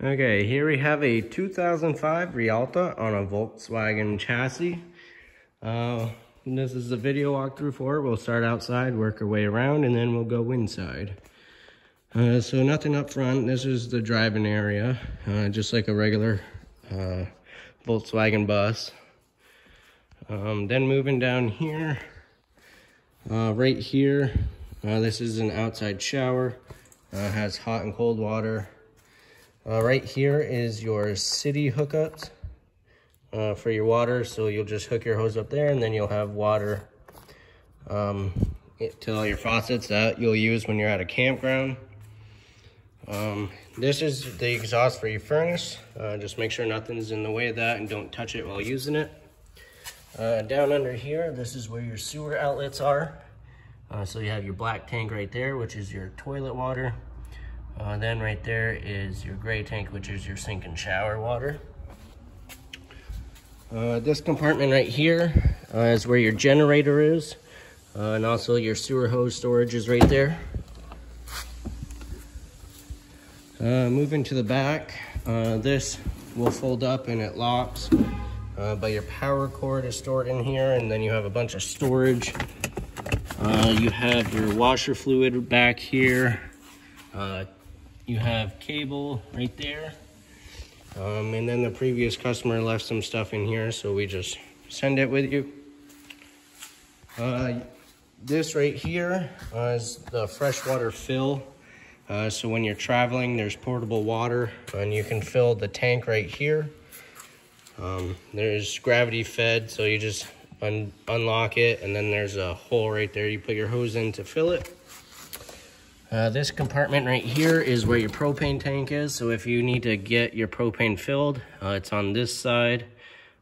Okay, here we have a 2005 Rialta on a Volkswagen chassis. This is the video walkthrough for it. We'll start outside, work our way around, and then we'll go inside. So nothing up front. This is the driving area, just like a regular Volkswagen bus. Then moving down here, right here, this is an outside shower. Has hot and cold water. Right here is your city hookups for your water. So you'll just hook your hose up there, and then you'll have water to all your faucets that you'll use when you're at a campground. This is the exhaust for your furnace. Just make sure nothing's in the way of that and don't touch it while using it. Down under here, this is where your sewer outlets are. So you have your black tank right there, which is your toilet water. Then right there is your gray tank, which is your sink and shower water. This compartment right here is where your generator is. And also your sewer hose storage is right there. Moving to the back, this will fold up and it locks. But your power cord is stored in here, and then you have a bunch of storage. You have your washer fluid back here. You have cable right there. And then the previous customer left some stuff in here, so we just send it with you. This right here is the freshwater fill. So when you're traveling, there's portable water, and you can fill the tank right here. There's gravity fed, so you just unlock it, and then there's a hole right there you put your hose in to fill it. This compartment right here is where your propane tank is. So if you need to get your propane filled, it's on this side.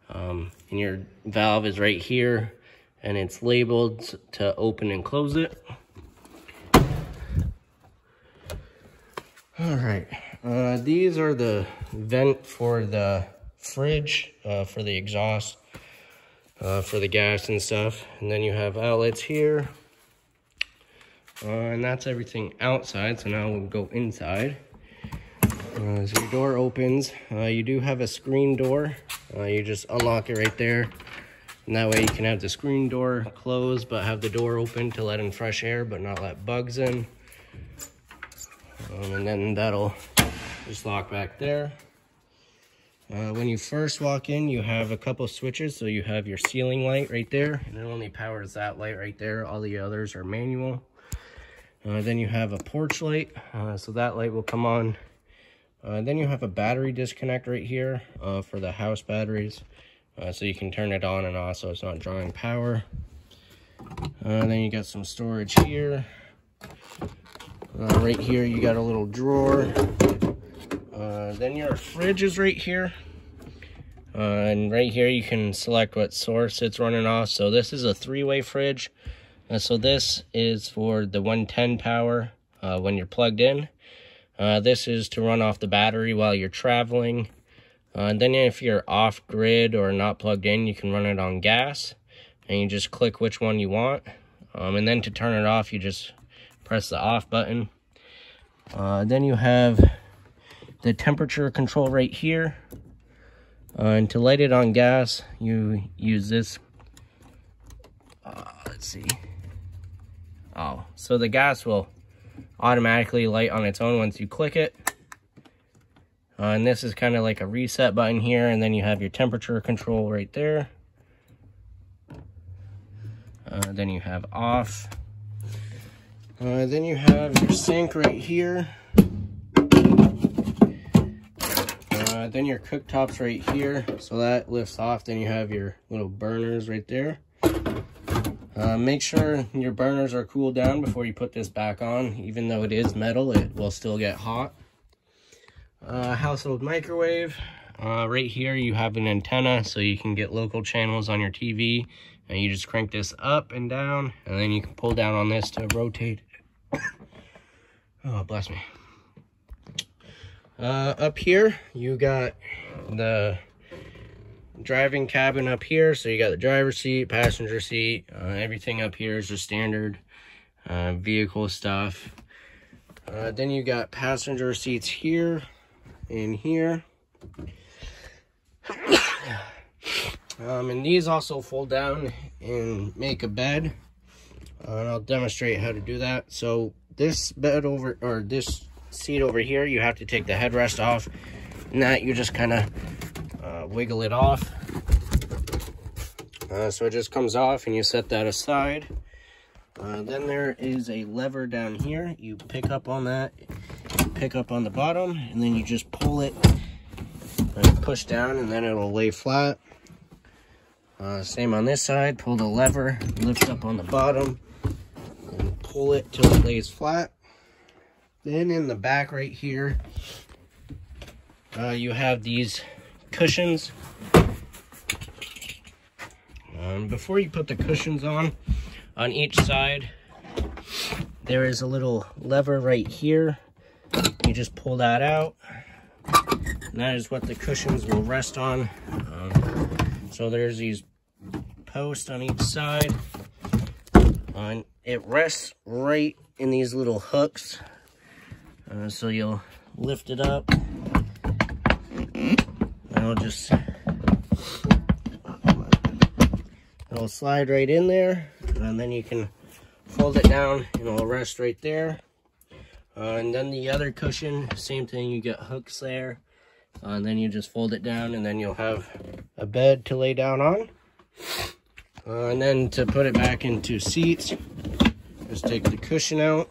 And your valve is right here, and it's labeled to open and close it. All right, these are the vent for the fridge, for the exhaust, for the gas and stuff. And then you have outlets here. And that's everything outside, so now we'll go inside. So your door opens. You do have a screen door. You just unlock it right there. And that way you can have the screen door closed, but have the door open to let in fresh air, but not let bugs in. And then that'll just lock back there. When you first walk in, you have a couple switches. So you have your ceiling light right there, and it only powers that light right there. All the others are manual. Then you have a porch light, so that light will come on. Then you have a battery disconnect right here for the house batteries. So you can turn it on and off so it's not drawing power. Then you got some storage here. Right here you got a little drawer. Then your fridge is right here. And right here you can select what source it's running off. So this is a 3-way fridge. So this is for the 110 power when you're plugged in. This is to run off the battery while you're traveling. And then if you're off grid or not plugged in, you can run it on gas. And you just click which one you want. And then to turn it off, you just press the off button. Then you have the temperature control right here. And to light it on gas, you use this. Let's see. Oh, so the gas will automatically light on its own once you click it. And this is kind of like a reset button here, and then you have your temperature control right there. Then you have off. Then you have your sink right here. Then your cooktops right here, so that lifts off. Then you have your little burners right there. Make sure your burners are cooled down before you put this back on. Even though it is metal, it will still get hot. Household microwave. Right here you have an antenna, so you can get local channels on your TV. And you just crank this up and down, and then you can pull down on this to rotate it. Oh, bless me. Up here, you got the driving cabin up here. So you got the driver's seat, passenger seat. Everything up here is just standard vehicle stuff. Then you got passenger seats here. in here. And these also fold down and make a bed. And I'll demonstrate how to do that. So this bed over, or this seat over here, you have to take the headrest off. And that you just kind of wiggle it off. So it just comes off and you set that aside. Then there is a lever down here. You pick up on that, pick up on the bottom, and then you just pull it and push down, and then it'll lay flat. Same on this side. Pull the lever, lift up on the bottom, and pull it till it lays flat. Then in the back right here, you have these cushions. Before you put the cushions on each side, there is a little lever right here. You just pull that out, and that is what the cushions will rest on. So there's these posts on each side, and it rests right in these little hooks. So you'll lift it up, and it'll slide right in there, and then you can fold it down and it'll rest right there. And then the other cushion, same thing, you get hooks there, and then you just fold it down, and then you'll have a bed to lay down on. And then to put it back into seats, just take the cushion out,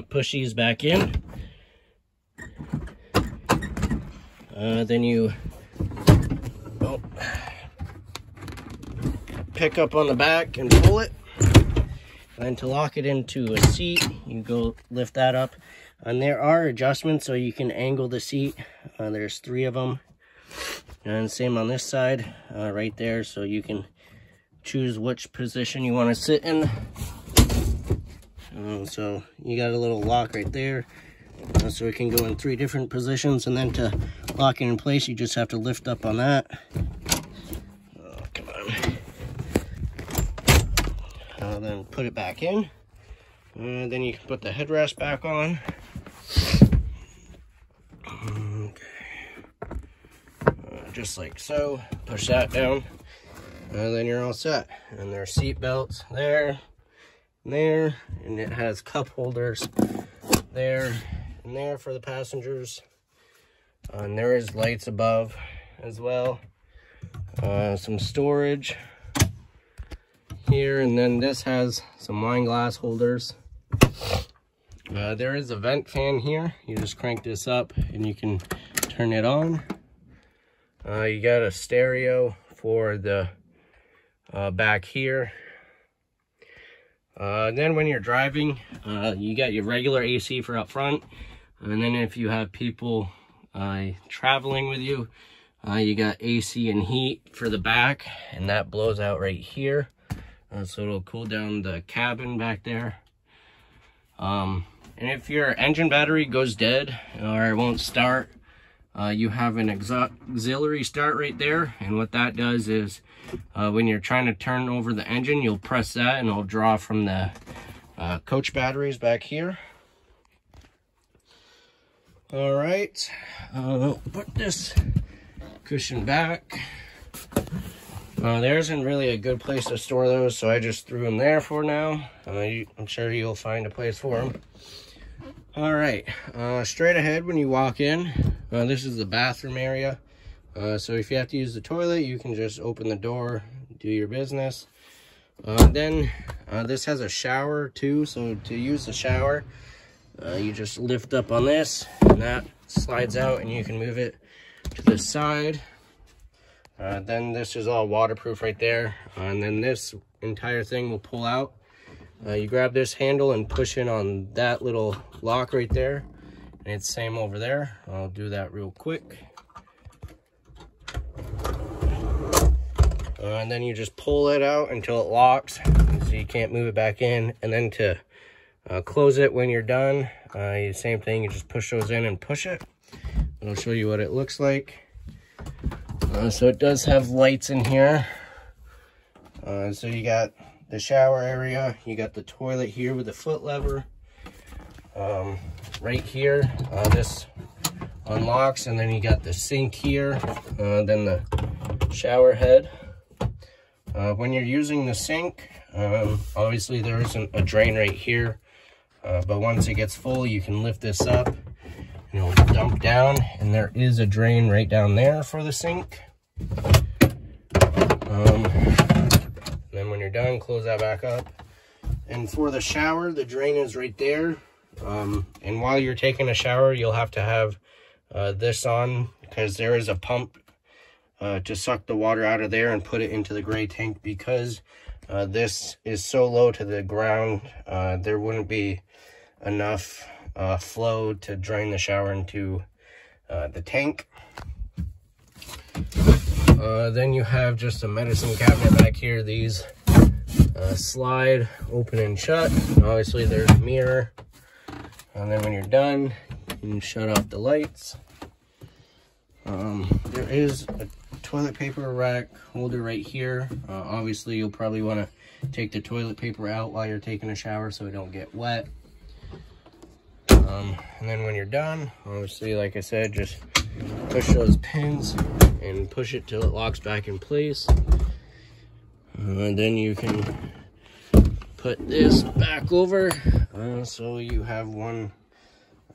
push these back in, then you pick up on the back and pull it. And to lock it into a seat, you go lift that up. And there are adjustments so you can angle the seat. There's 3 of them. And same on this side, right there, so you can choose which position you want to sit in. So you got a little lock right there, so it can go in 3 different positions. And then to lock it in place, you just have to lift up on that. Oh, come on. Then put it back in. And then you can put the headrest back on. Just like so. Push that down, and then you're all set. And there are seat belts there, and there, and it has cup holders there and there for the passengers. And there is lights above as well. Some storage here, and then this has some wine glass holders. There is a vent fan here. You just crank this up and you can turn it on. You got a stereo for the back here. Then when you're driving, you got your regular AC for up front. And then if you have people traveling with you, you got AC and heat for the back, and that blows out right here. So it'll cool down the cabin back there. And if your engine battery goes dead or it won't start, you have an auxiliary start right there. And what that does is when you're trying to turn over the engine, you'll press that and it'll draw from the coach batteries back here. All right, put this cushion back. There isn't really a good place to store those, so I just threw them there for now. I'm sure you'll find a place for them. All right, straight ahead when you walk in, this is the bathroom area. So if you have to use the toilet, you can just open the door, do your business. Then this has a shower too, so to use the shower, you just lift up on this, and that slides out, and you can move it to the side. Then this is all waterproof right there, and then this entire thing will pull out. You grab this handle and push in on that little lock right there, and it's same over there. I'll do that real quick. And then you just pull it out until it locks, so you can't move it back in. And then to close it when you're done, same thing, you just push those in and push it. And I'll show you what it looks like. So it does have lights in here. So you got the shower area, you got the toilet here with the foot lever. right here. This unlocks, and then you got the sink here, then the shower head. When you're using the sink, obviously there isn't a drain right here, but once it gets full, you can lift this up and it'll dump down, and there is a drain right down there for the sink. Then when you're done, close that back up. And for the shower, the drain is right there. And while you're taking a shower, you'll have to have this on, because there is a pump to suck the water out of there and put it into the gray tank. Because this is so low to the ground, there wouldn't be enough flow to drain the shower into the tank. Then you have just a medicine cabinet back here. These slide open and shut. Obviously there's a mirror, and then when you're done, you can shut off the lights. There is a toilet paper rack holder right here. Obviously you'll probably want to take the toilet paper out while you're taking a shower so it don't get wet. And then when you're done, obviously, like I said, just push those pins and push it till it locks back in place. And then you can put this back over, so you have one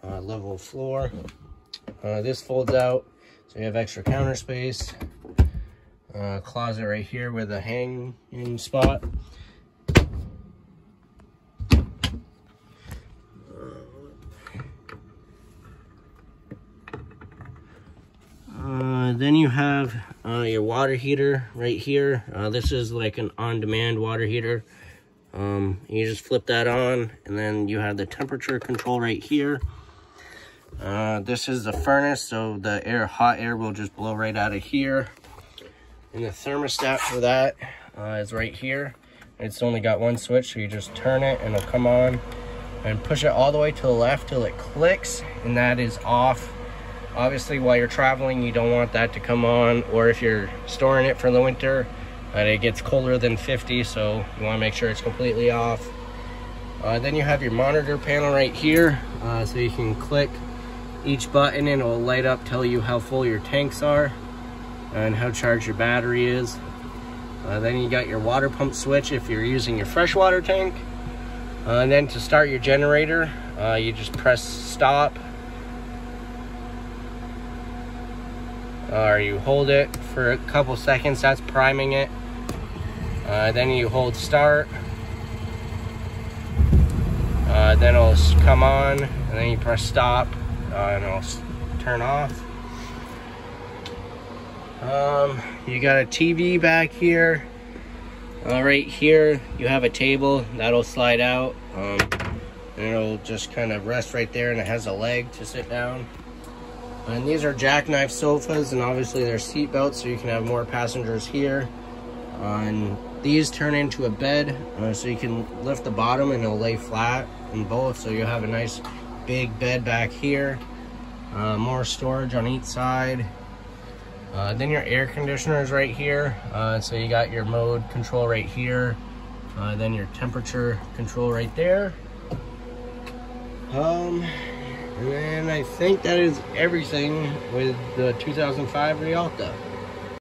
level floor. This folds out, so you have extra counter space. Closet right here with a hanging spot. Then you have your water heater right here. This is like an on-demand water heater. You just flip that on, and then you have the temperature control right here. This is the furnace, so the hot air will just blow right out of here. And the thermostat for that is right here. It's only got one switch, so you just turn it and it'll come on, and push it all the way to the left till it clicks, and that is off. Obviously, while you're traveling, you don't want that to come on, or if you're storing it for the winter, it gets colder than 50, so you want to make sure it's completely off. Then you have your monitor panel right here, so you can click each button and it will light up, tell you how full your tanks are and how charged your battery is. Then you got your water pump switch if you're using your freshwater tank. And then to start your generator, you just press stop, or you hold it for a couple seconds. That's priming it. Then you hold start, then it'll come on, and then you press stop, and it'll turn off. You got a TV back here. Right here you have a table that'll slide out, and it'll just kind of rest right there, and it has a leg to sit down. And these are jackknife sofas, and obviously they're seat belts, so you can have more passengers here. And these turn into a bed, so you can lift the bottom and it'll lay flat in both, so you'll have a nice big bed back here. More storage on each side. Then your air conditioner is right here, so you got your mode control right here. Then your temperature control right there. And then I think that is everything with the 2005 Rialta.